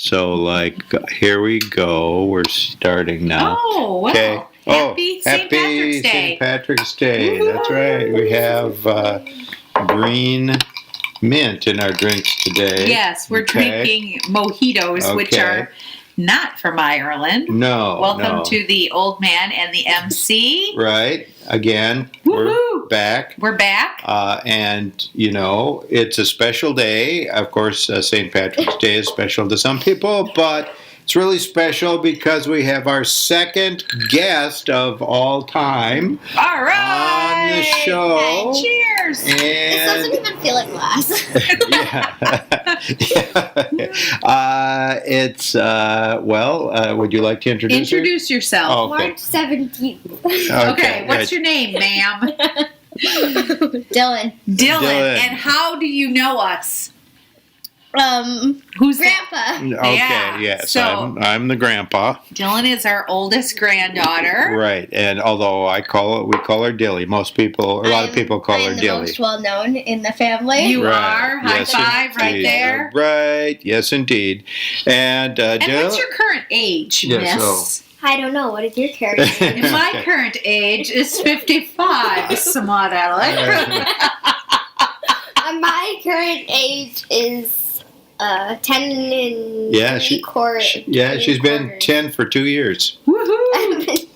So, like, here we go. We're starting now. Oh, wow. Okay. Happy St. Patrick's Day. St. Patrick's Day. That's right. We have green mint in our drinks today. Yes, we're drinking mojitos, which are not from Ireland. No. Welcome to the old man and the MC. Right. Again, Woo-hoo. we're back. We're back. And, you know, it's a special day. Of course, St. Patrick's Day is special to some people, but it's really special because we have our second guest of all time all right. on the show. And cheers. And this doesn't even feel like glass. It's, would you like to introduce yourself? Oh, okay. March 17th. Okay, what's your name, ma'am? Dylan. Dylan. And how do you know us? Who's Grandpa? Okay, yes. So, I'm the grandpa. Dylan is our oldest granddaughter. Right, and although we call her Dilly. A lot of people call her Dilly. I'm the most well known in the family. You are. High five right there. Right, yes, indeed. And what's your current age, miss? I don't know. What is your current age? My current age is 55. Smart aleck. My current age is 10 and she's been 10 for 2 years. Woohoo!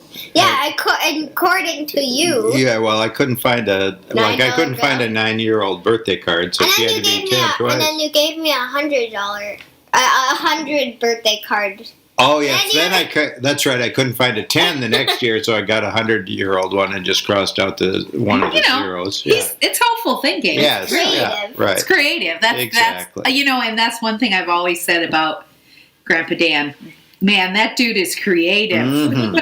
According to you. Yeah, well, I couldn't find a 9-year-old birthday card, so she had to be 10 twice. And then you gave me $100 birthday card. Oh yes, that's right. I couldn't find a 10 the next year, so I got a 100-year-old one and just crossed out one of the zeros. Yeah. It's hopeful thinking. Yes, creative. Yeah, right. It's creative. That's and that's one thing I've always said about Grandpa Dan. Man, that dude is creative. Mm-hmm.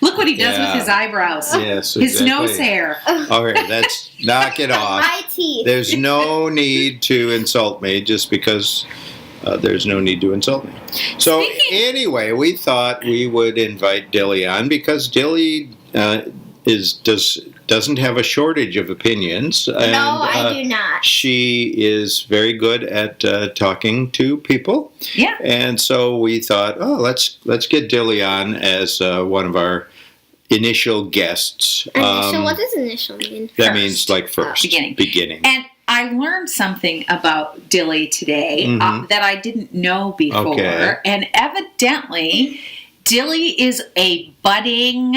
Look what he does with his eyebrows. Yes, his nose hair. All right, let's knock it off. My teeth. There's no need to insult me just because. There's no need to insult me. So anyway, we thought we would invite Dilly on because Dilly doesn't have a shortage of opinions. No, I do not. She is very good at talking to people. Yeah. And so we thought, let's get Dilly on as one of our initial guests. Initial? What does initial mean? That means like first. Beginning. And I learned something about Dilly today that I didn't know before. Okay. And evidently, Dilly is a budding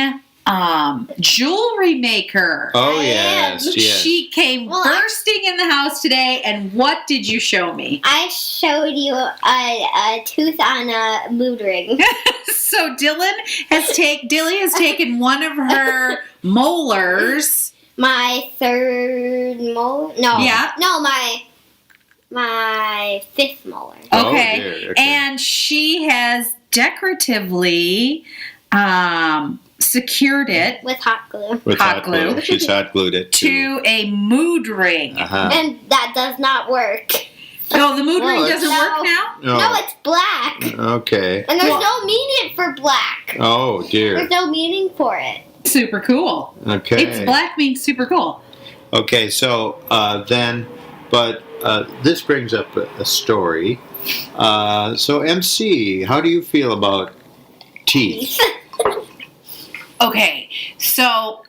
jewelry maker. Oh, yes. She came bursting in the house today, and what did you show me? I showed you a tooth on a mood ring. So Dilly has taken one of her molars. My third molar? No. Yeah. No, my fifth molar. Okay. And she has decoratively secured it with hot glue. She's hot glued it to a mood ring. And that does not work. Oh, the mood ring doesn't work now? No, it's black. Okay. And there's no meaning for black. Oh, dear. There's no meaning for it. Super cool. Okay. It's black means super cool. Okay, so this brings up a story. So MC, how do you feel about teeth? Okay, so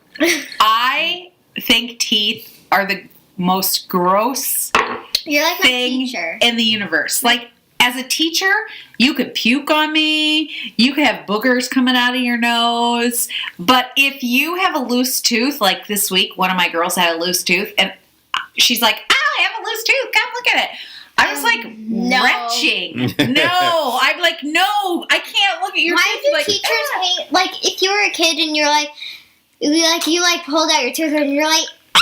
I think teeth are the most gross thing in the universe. Like, as a teacher, you could puke on me, you could have boogers coming out of your nose, but if you have a loose tooth, like this week, one of my girls had a loose tooth, and she's like, I have a loose tooth, come look at it. I was like, retching. No. I'm like, no, I can't look at your tooth. Why do teachers hate, like, if you were a kid and you're like, you pulled out your tooth and you're like, my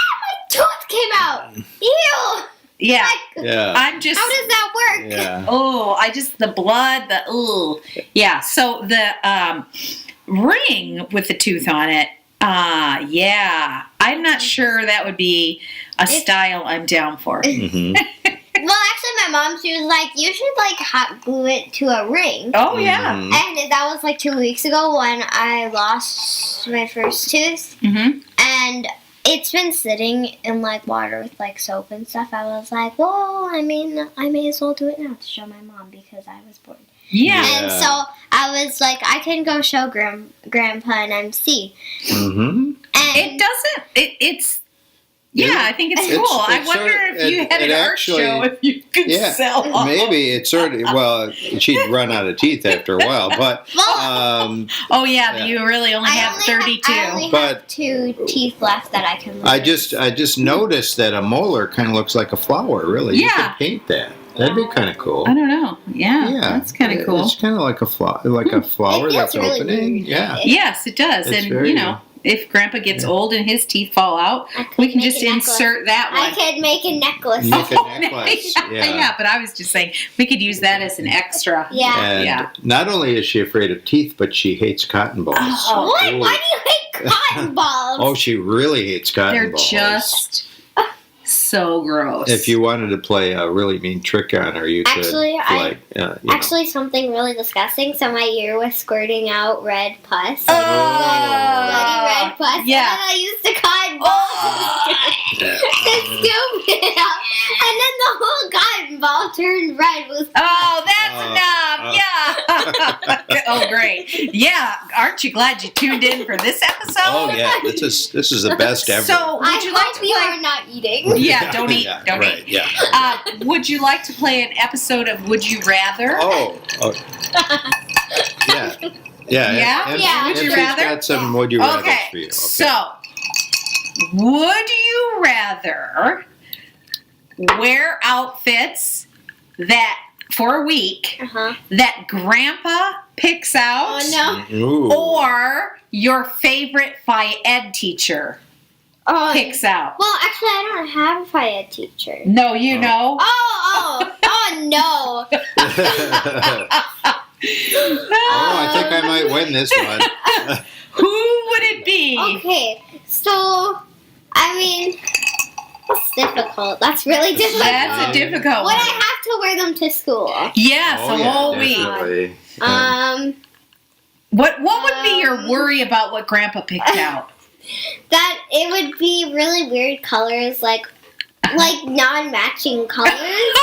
tooth came out. Ew. Yeah. I'm just. How does that work? Yeah. Oh, the blood, Yeah. So the ring with the tooth on it, yeah. I'm not sure that would be a style I'm down for. Mm-hmm. Well, actually, my mom, she was like, you should, hot glue it to a ring. Oh, yeah. Mm-hmm. And that was, 2 weeks ago when I lost my first tooth. Mm-hmm. And it's been sitting in, water with, soap and stuff. I was like, well, I mean, I may as well do it now to show my mom because I was bored. Yeah. And so I was like, I can go show Grandpa an MC. Mm-hmm. And It doesn't. It's. Yeah, I think it's cool. I wonder if you had an art show, if you could sell off. Maybe it's well, she'd run out of teeth after a while, but you really only have 32. I only have 2 teeth left that I can lose. I just noticed that a molar kind of looks like a flower. Really, you could paint that. That'd be kind of cool. I don't know. Yeah, that's kind of cool. It's kind of like a flower that's really opening. weird. Yeah. Yes, it does. It's And if Grandpa gets old and his teeth fall out, we can just insert that one. I could make a necklace. Make a necklace. Yeah, but I was just saying we could use that as an extra. Yeah. And not only is she afraid of teeth, but she hates cotton balls. Oh. What? Ooh. Why do you hate cotton balls? Oh, she really hates cotton balls. They're just so gross. If you wanted to play a really mean trick on her, you could. Actually, something really disgusting. So my ear was squirting out red pus. Oh. Bloody red pus. Yeah. And then I used the cotton ball to scoop it out. And then the whole cotton ball turned red. That's enough. Yeah. Oh, great. Yeah. Aren't you glad you tuned in for this episode? Oh yeah, this is the best ever. So would you like to play? You are not eating. Yeah, don't eat. Don't right, eat. Yeah. Would you like to play an episode of Would You Rather? Oh. Yeah. Yeah. Yeah. Would you She's rather? got some would you rather Okay. for you. Okay. So, would you rather wear outfits that for a week that Grandpa picks out? Oh no. Ooh. Or your favorite Phi Ed teacher picks out? Well, actually, I don't have a Phi Ed teacher. No, you know. Oh no. I think I might win this one. Who would it be? Okay, so, I mean, that's difficult. That's really difficult. That's a difficult Would one. I have to wear them to school? Yes, a whole week. Definitely. What would be your worry about what Grandpa picked out? That it would be really weird colors, like non-matching colors,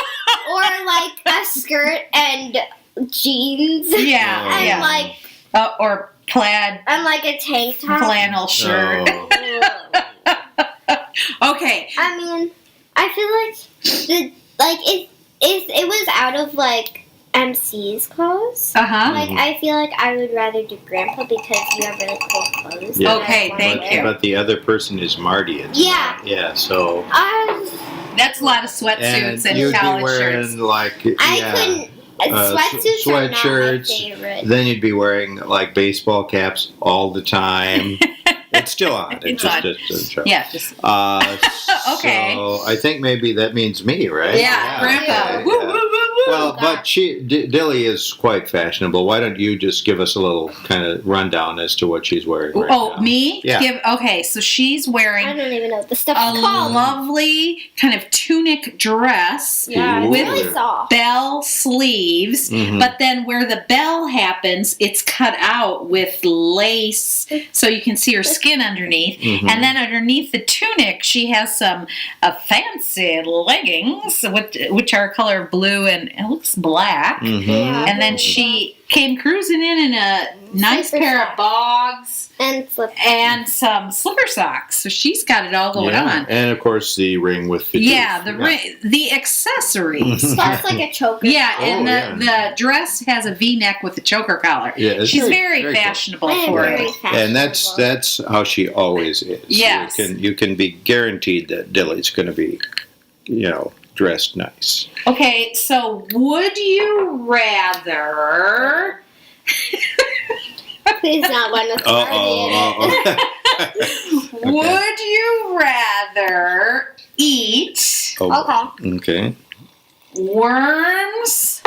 or like a skirt and jeans. Yeah, and yeah. like or plaid. And like a tank top. Flannel shirt. Okay. I mean, I feel like it was out of like MC's clothes. Like I feel like I would rather do Grandpa because you have really cool clothes. Yeah. Okay, thank you. But the other person is Marty. Yeah. So. That's a lot of sweatsuits and you'd college be wearing shirts. I couldn't. Sweatsuits are not my sweatshirts. favorite. Then you'd be wearing like baseball caps all the time. It's still on. It's on. Yeah, just okay. So I think maybe that means me, right? Yeah, Grandpa. Okay, Woo, woo, woo, woo. Well, but Dilly is quite fashionable. Why don't you just give us a little kind of rundown as to what she's wearing right now? Me? Yeah. Okay, so she's wearing I don't even know what the stuff's a called. lovely kind of tunic dress Yeah, with it's really soft. bell sleeves, but then where the bell happens, it's cut out with lace so you can see her skin underneath. And then underneath the tunic, she has some fancy leggings, which are color blue and it looks black. Yeah, And then she came cruising in a nice pair of bogs and some slipper socks. So she's got it all going on. And of course the ring with the ring, the accessories. That's like a choker. Yeah, and the dress has a V-neck with a choker collar. Yeah, she's very fashionable for it. And that's how she always is. Yes. You can be guaranteed that Dilly's going to be, dressed nice. Okay, so would you rather... Please not one with Marty. Would you rather eat Okay. worms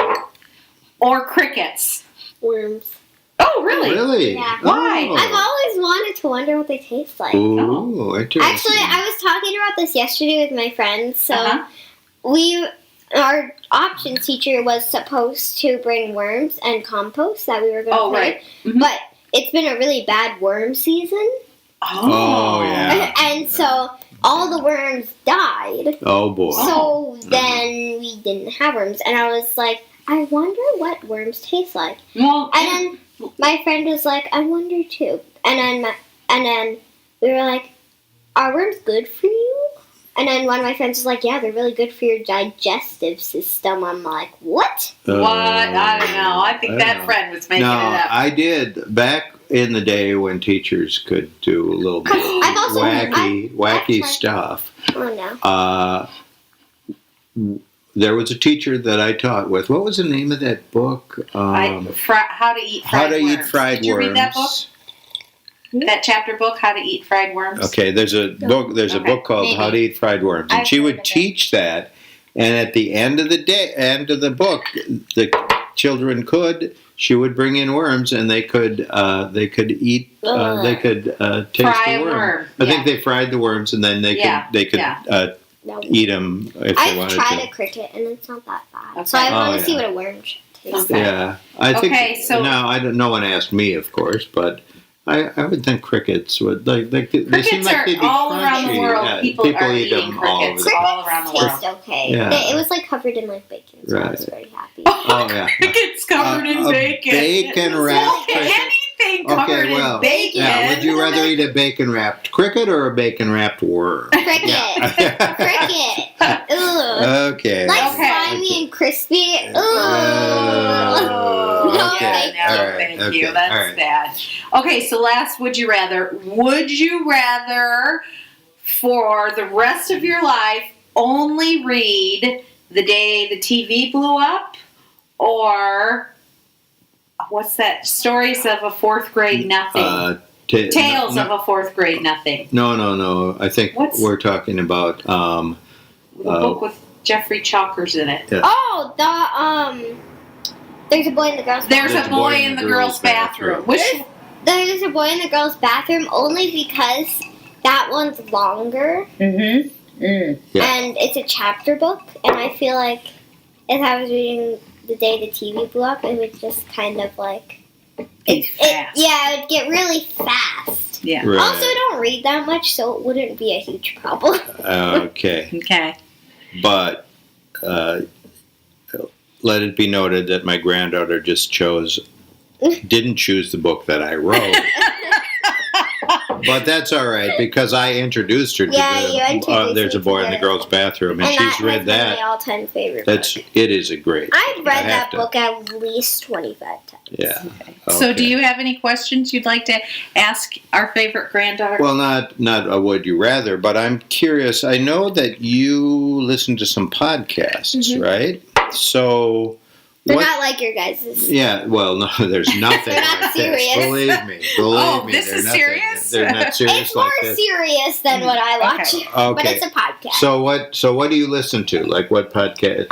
or crickets? Worms. Oh, really? Really? Yeah. Why? Oh. I've always wanted to wonder what they taste like. Ooh, interesting. Actually, I was talking about this yesterday with my friends. So our options teacher was supposed to bring worms and compost that we were going to play. Right. But it's been a really bad worm season. Oh, yeah. And so all the worms died. Oh, boy. So then we didn't have worms. And I was like, I wonder what worms taste like. Well, and then my friend was like, I wonder too. And then we were like, are worms good for you? And then one of my friends was like, yeah, they're really good for your digestive system. I'm like, what? What? I don't know. I think that friend was making it up. I did back in the day when teachers could do a little bit of wacky stuff. Oh, no. There was a teacher that I taught with. What was the name of that book? How to Eat Fried Worms. Did you read that book? That chapter book, How to Eat Fried Worms? Okay, there's a book. There's a book called How to Eat Fried Worms, and she would teach that. And at the end of the book, the children She would bring in worms, and they could eat. They could taste Fry the worm. I think they fried the worms, and then they could eat them if they wanted to. I've tried a cricket, and it's not that bad. Okay. So I want to see what a worm tastes like. Yeah, I think. So now no one asked me, of course, but. I would think crickets would like they seem like they'd be all crunchy. around the world. Yeah, people are eat eating them crickets all around the world. Taste okay. Yeah. It was like covered in like bacon, so I was very happy. Oh yeah, crickets covered in bacon. Bacon wrapped cricket. Anything covered in bacon. Yeah, would you rather eat a bacon wrapped cricket or a bacon wrapped worm? Cricket. Yeah. Cricket. Ugh. Okay. Like slimy and crispy. Thank you. That's bad. Okay, so last, would you rather? Would you rather, for the rest of your life, only read The Day the TV Blew Up, or what's that? Stories of a Fourth Grade Nothing. Tales of a Fourth Grade Nothing. No. I think we're talking about the book with Jeffrey Chalkers in it. Yeah. Oh, There's a boy in the girl's bathroom. There's a boy in the girl's bathroom. There's a boy in the girl's bathroom only because that one's longer. Mm-hmm. Yeah. And it's a chapter book. And I feel like if I was reading The Day the TV Blew Up, it would just kind of like... it would get really fast. Yeah. Right. Also, I don't read that much, so it wouldn't be a huge problem. Okay. But... let it be noted that my granddaughter just didn't choose the book that I wrote. But that's all right, because I introduced her to There's a Boy in the Girl's Bathroom, and she's read that. My all-time favorite book. It is a great book. I've read that book at least 25 times. Yeah. Okay. So do you have any questions you'd like to ask our favorite granddaughter? Well, not a would you rather, but I'm curious. I know that you listen to some podcasts, right? So... They're not like your guys'. Yeah, well, no, there's nothing They're not like serious. this. Believe me. This is serious? They're not serious it's more serious than what I watch. Okay. But it's a podcast. So what do you listen to? Like what podcast?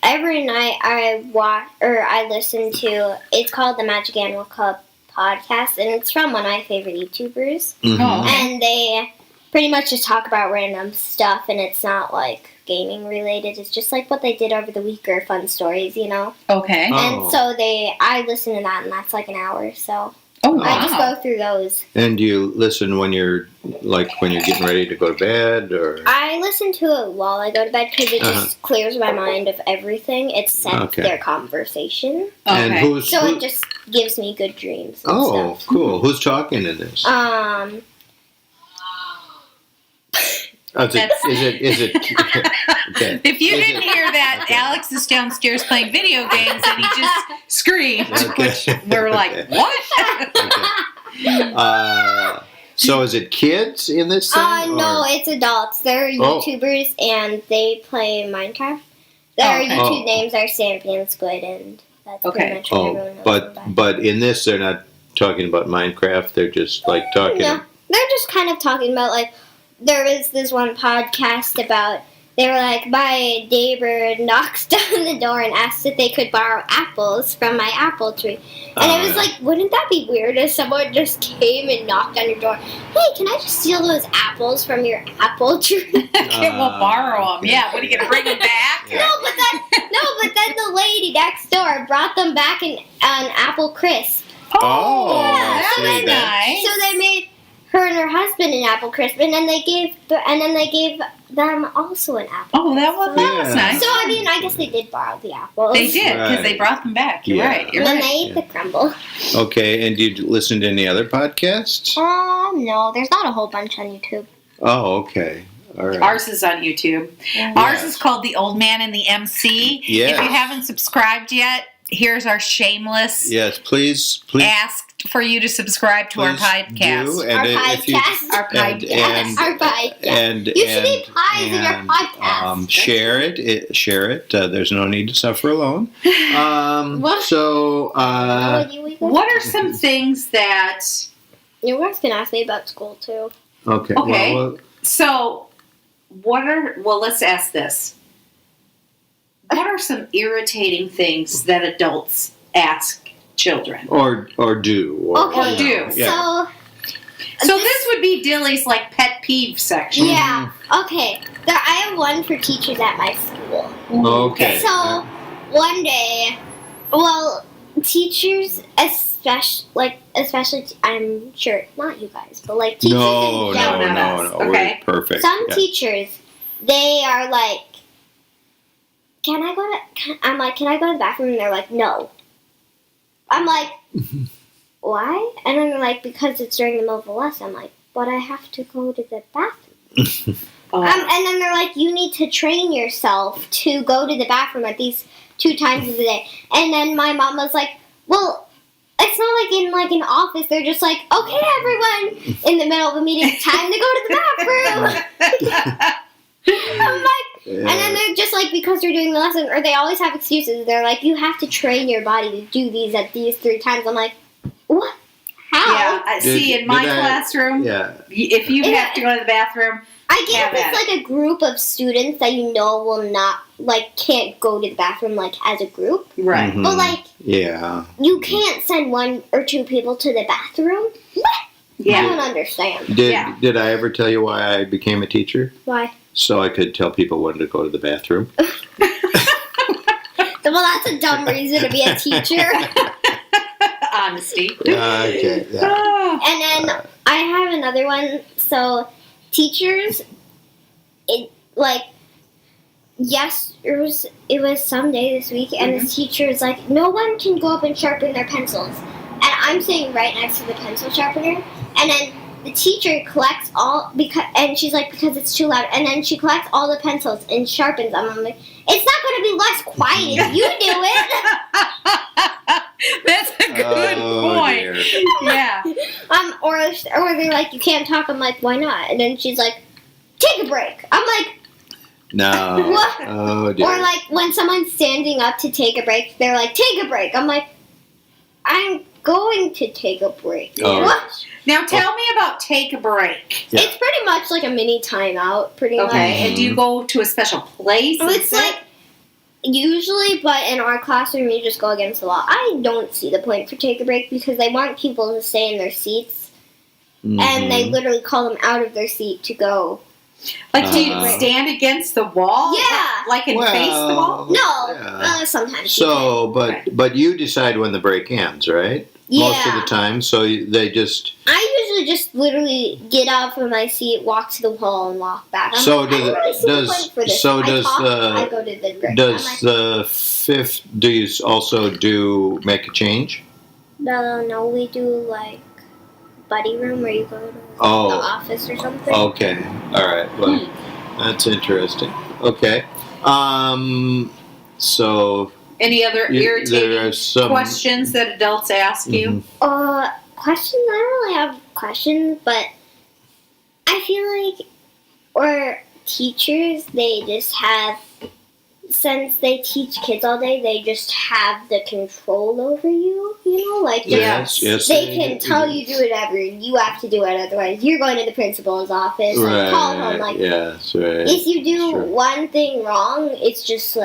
Every night I listen to, it's called the Magic Animal Club podcast, and it's from one of my favorite YouTubers. Mm-hmm. And they pretty much just talk about random stuff, and it's not like gaming related. It's just like what they did over the week or fun stories, you know. Okay. And so I listen to that, and that's like an hour. So I just go through those. And do you listen when you're getting ready to go to bed, or? I listen to it while I go to bed because it just clears my mind of everything except their conversation. Okay. And it just gives me good dreams. And stuff. Cool. Who's talking in this? Is it? Okay. If you didn't hear that, Alex is downstairs playing video games and he just screamed. Okay. We're like, what? Okay. So is it kids in this thing? No, it's adults. They're YouTubers and they play Minecraft. Their YouTube names are Stampy and Squid, and that's pretty much what everyone knows. But in this, they're not talking about Minecraft. They're just like talking. No, they're just kind of talking about like. There was this one podcast about, they were like, my neighbor knocks down the door and asked if they could borrow apples from my apple tree. And it was like, wouldn't that be weird if someone just came and knocked on your door? Hey, can I just steal those apples from your apple tree? We'll borrow them. Yeah, what are you going to bring them back? No, but then the lady next door brought them back in an apple crisp. Oh, yeah, that was nice. So they made her and her husband an apple crisp, and then they gave them also an apple. Oh, that was nice. So I mean, I guess they did borrow the apples. They did because they brought them back. You're right. And then they ate the crumble. Okay, and did you listen to any other podcasts? No, there's not a whole bunch on YouTube. Oh, okay. All right. Ours is on YouTube. Yeah. Ours is called The Old Man and the MC. Yes. If you haven't subscribed yet, here's our shameless. Yes, please. Asked for you to subscribe to our podcast. Do, Our podcast. Our podcast. Our podcast. And you should eat pies in your podcast. Share it. Share it. There's no need to suffer alone. What are some things that you guys can ask me about school too? Okay. Well, so let's ask this. What are some irritating things that adults ask children? Or do. Okay. Or do. Yeah. So this would be Dilly's pet peeve section. Yeah. Okay. I have one for teachers at my school. Okay. So one day, teachers, especially, I'm sure not you guys, but teachers No. Okay. We're perfect. Some teachers, they are like, can I go to the bathroom? And they're like, no. I'm like, why? And then they're like, because it's during the middle of the lesson. I'm like, but I have to go to the bathroom. And then they're like, you need to train yourself to go to the bathroom at least 2 times a day. And then my mom was like, well, it's not in an office. They're just like, okay, everyone, in the middle of a meeting, time to go to the bathroom. I'm like, and then they're just like, because they're doing the lesson, or they always have excuses. They're like, you have to train your body to do these at these 3 times. I'm like, what? How? Yeah, in my classroom, if you have to go to the bathroom, I get if it's a group of students that you know will not, can't go to the bathroom, as a group. Right. Mm-hmm. But, you can't send 1 or 2 people to the bathroom? What? Yeah. I don't understand. Did I ever tell you why I became a teacher? Why? So I could tell people when to go to the bathroom. Well, that's a dumb reason to be a teacher. Honesty. Okay. Yeah. And then I have another one. So teachers, it was some day this week, and the teacher is like, no one can go up and sharpen their pencils. And I'm sitting right next to the pencil sharpener, and then the teacher collects and she's like, because it's too loud, and then she collects all the pencils and sharpens them. I'm like, it's not going to be less quiet if you do it. That's a good point. Dear. Yeah. Or they're like, you can't talk. I'm like, why not? And then she's like, take a break. I'm like, no. What? Oh, dear. Or when someone's standing up to take a break, they're like, take a break. I'm like, I'm going to take a break. Oh. What? Now tell me about take a break. Yeah. It's pretty much like a mini timeout, pretty much. Okay, and do you go to a special place? It's usually, but in our classroom, you just go against the wall. I don't see the point for take a break because they want people to stay in their seats, and they literally call them out of their seat to go. Do you stand against the wall? Yeah. And face the wall? No, sometimes. So, but you decide when the break ends, right? Yeah. Most of the time, so they just. I usually just literally get out from my seat, walk to the wall, and walk back. I go to the break. Does the fifth? Do you also make a change? No, we do buddy room where you go to the office or something. Okay, all right. Well, that's interesting. Okay, so. Any other irritating questions that adults ask you? Questions? I don't really have questions, but I feel teachers, they just have, since they teach kids all day, they just have the control over you, Yes, they can tell you do whatever, you have to do it, otherwise you're going to the principal's office, call home, yes, right. If you do one thing wrong, it's just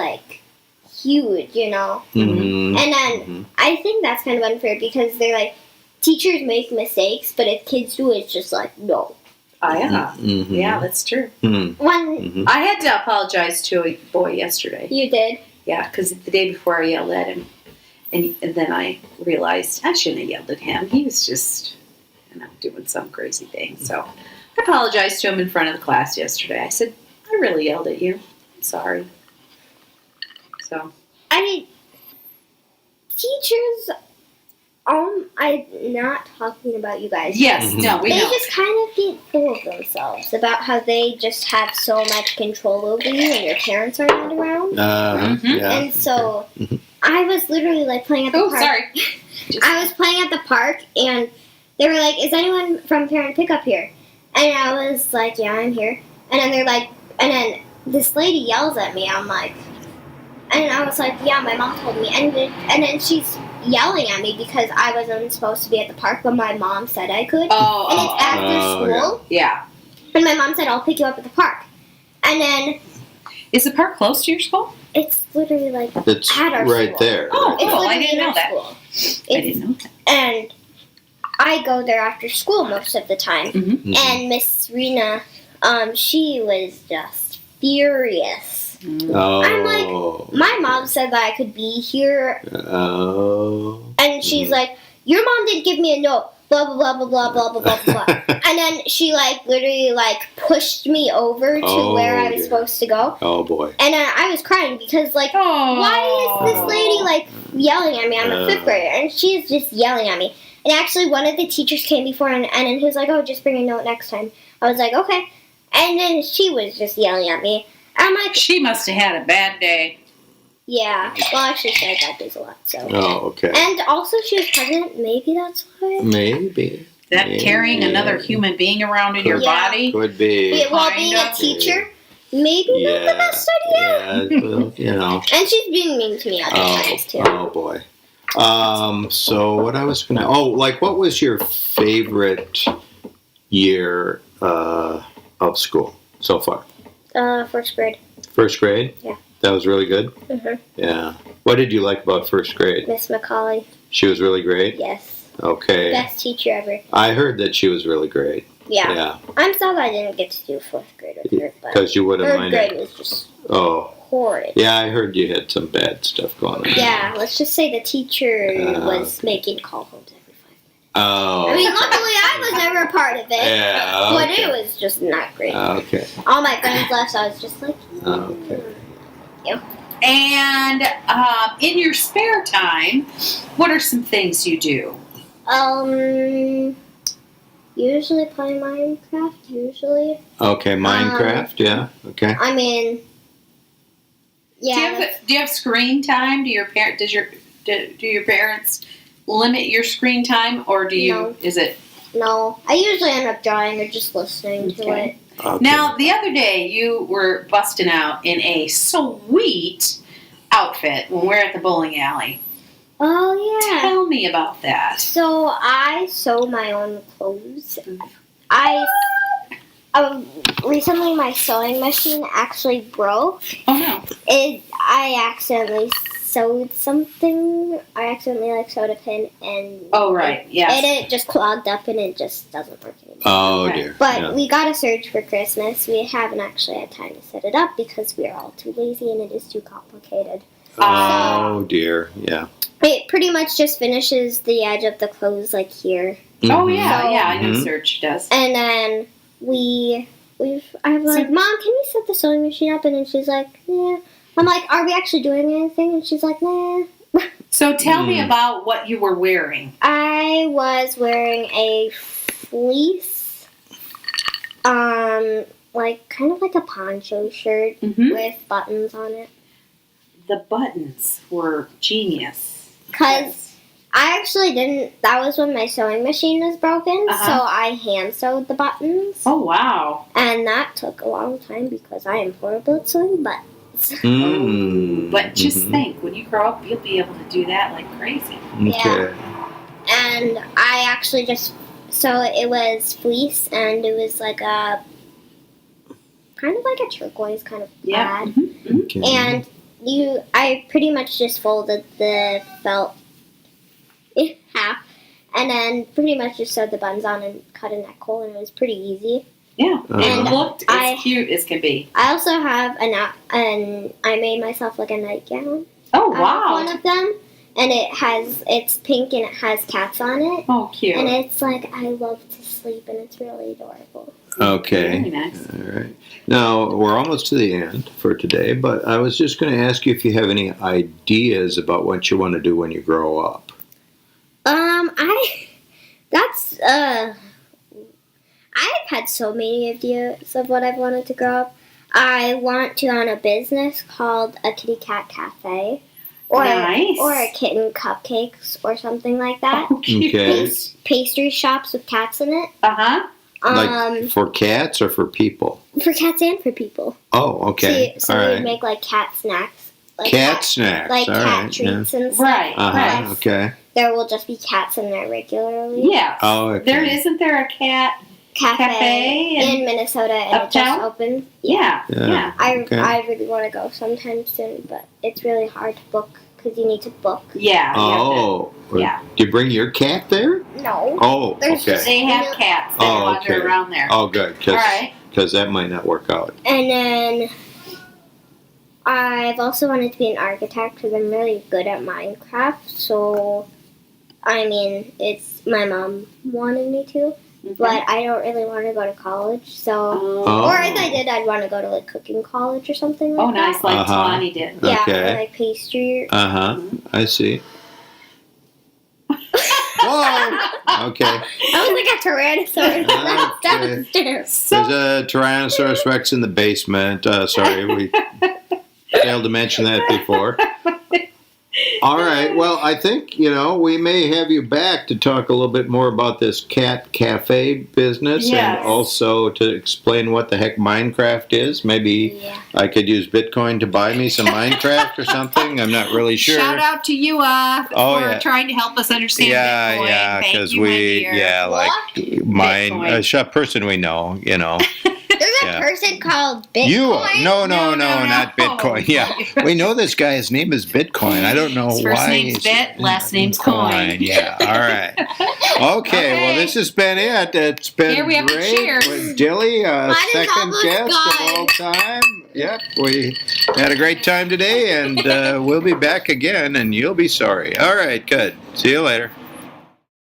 huge, Mm-hmm. And then I think that's kind of unfair because they're teachers make mistakes, but if kids do it, it's just no. Oh, yeah. Mm-hmm. Yeah, that's true. Mm-hmm. I had to apologize to a boy yesterday. You did? Yeah, because the day before I yelled at him, and then I realized I shouldn't have yelled at him. He was just, doing some crazy thing. So I apologized to him in front of the class yesterday. I said, I really yelled at you. I'm sorry. So. I mean, teachers, I'm not talking about you guys. Yes, no, we know. They just kind of get full of themselves about how they just have so much control over you and your parents are not around. Yeah. And so I was literally like playing at the park. Oh, sorry. I was playing at the park and they were like, is anyone from parent pickup here? And I was like, yeah, I'm here. And then they're like, and then this lady yells at me. I'm like, and I was like, yeah, my mom told me. And then she's yelling at me because I wasn't supposed to be at the park, but my mom said I could. And it's after school. Yeah. And my mom said, I'll pick you up at the park. And then... Is the park close to your school? It's literally like it's at our right school. there. Oh, It's I didn't know that. School. I didn't know that. And I go there after school most of the time. And Miss Rena, she was just furious. Oh. I'm like, my mom said that I could be here. Oh. And she's like, your mom didn't give me a note. Blah, blah, blah, blah, blah, blah, blah, blah, blah. And then she, like, literally, like, pushed me over to where I was supposed to go. Oh, boy. And I was crying because, like, why is this lady, like, yelling at me? I'm a 5th grader. And she's just yelling at me. And actually, one of the teachers came before, and then he was like, oh, just bring a note next time. I was like, okay. And then she was just yelling at me. I'm like... She must have had a bad day. Yeah. Well, actually, she had bad days a lot, so... Oh, okay. And also, she was pregnant. Maybe that's why. Maybe. Carrying another human being around in your body? Could be. Well, being a teacher, maybe not the best idea. Yeah, well, you know. And she's being mean to me other times, too. Oh, boy. So what I was going to... Oh, like, what was your favorite year of school so far? 1st grade. 1st grade? Yeah. That was really good? Mm-hmm. Yeah. What did you like about 1st grade? Miss Macaulay. She was really great? Yes. Okay. Best teacher ever. I heard that she was really great. Yeah. I'm sad I didn't get to do 4th grade with her. Because you wouldn't mind it. 3rd grade was just horrid. Yeah, I heard you had some bad stuff going on. Yeah, let's just say the teacher was making call homes every 5 minutes. Oh. I mean, luckily I was never a part of it. Yeah, But it was just not great. Okay. All my friends left, so I was just like... Okay. Yeah. And in your spare time, what are some things you do? Usually play Minecraft, usually. Okay, Minecraft, yeah, okay. I mean, yeah. Do you have screen time? Do your parents limit your screen time, or do you? No. Is it? No, I usually end up drawing or just listening to it. Okay. Now, the other day, you were busting out in a sweet outfit when we were at the bowling alley. Oh, yeah. Tell me about that. So, I sew my own clothes. Recently, my sewing machine actually broke. Oh, no. I accidentally sewed something. I accidentally, sewed a pin, and... Oh, right, yes. It just clogged up, and it just doesn't work anymore. Oh, dear. But we got a surge for Christmas. We haven't actually had time to set it up because we are all too lazy and it is too complicated. Oh, dear, yeah. It pretty much just finishes the edge of the clothes, here. Oh, yeah, I know Surge does. And then I'm like, Mom, can you set the sewing machine up? And then she's like, yeah. I'm like, are we actually doing anything? And she's like, nah. So tell me about what you were wearing. I was wearing a fleece, kind of like a poncho shirt with buttons on it. The buttons were genius. Because I actually didn't, that was when my sewing machine was broken, so I hand sewed the buttons. Oh, wow. And that took a long time because I am horrible at sewing buttons. But just think, when you grow up, you'll be able to do that like crazy. Okay. Yeah. And I actually so it was fleece, and it was like a, kind of like a turquoise kind of plaid. Okay. And I pretty much just folded the felt in half, and then pretty much just sewed the buttons on and cut a neck hole, and it was pretty easy. Yeah, and it looked as cute as can be. I also have I made myself like a nightgown. Oh, wow. One of them, and it's pink and it has cats on it. Oh, cute. And it's like, I love to sleep, and it's really adorable. Okay. Very nice. All right. Now, we're almost to the end for today, but I was just going to ask you if you have any ideas about what you want to do when you grow up. I've had so many ideas of what I've wanted to grow up. I want to own a business called a Kitty Cat Cafe. Or a kitten cupcakes or something like that. Okay. Pastry shops with cats in it. Uh-huh. Like for cats or for people? For cats and for people. Oh, okay. So we would make like cat snacks. Like snacks. Like all cat right. treats and stuff. Right. Uh-huh. Okay. There will just be cats in there regularly. Yeah. Oh, okay. Isn't there a cat cafe in Minnesota, and it just opened. Yeah. I really want to go sometime soon, but it's really hard to book because you need to book. Yeah. Oh. Yeah. Do you bring your cat there? No. Oh, okay. They have cats that wander around there. Oh, good. All right. Because that might not work out. And then I've also wanted to be an architect because I'm really good at Minecraft. So, I mean, it's my mom wanted me to. But I don't really want to go to college, so... Or if I did, I'd want to go to, like, cooking college or something like that. Oh, nice, like Tawny did. Yeah, okay. or, like, pastry. Uh-huh, I see. Whoa! Okay. I was like a Tyrannosaurus downstairs. There's a Tyrannosaurus Rex in the basement. Sorry, we failed to mention that before. All right. Well, I think, we may have you back to talk a little bit more about this cat cafe business and also to explain what the heck Minecraft is. Maybe I could use Bitcoin to buy me some Minecraft or something. I'm not really sure. Shout out to you for trying to help us understand Bitcoin. Yeah, because a person we know, There's a person called Bitcoin. No, not Bitcoin. Yeah, we know this guy. His name is Bitcoin. I don't know His why. First name's Bit, last name's Coin. Yeah, all right. Okay, well, this has been it. It's been Here we have great to cheers. with Dilly, second guest of all time. Yep, we had a great time today, and we'll be back again, and you'll be sorry. All right, good. See you later.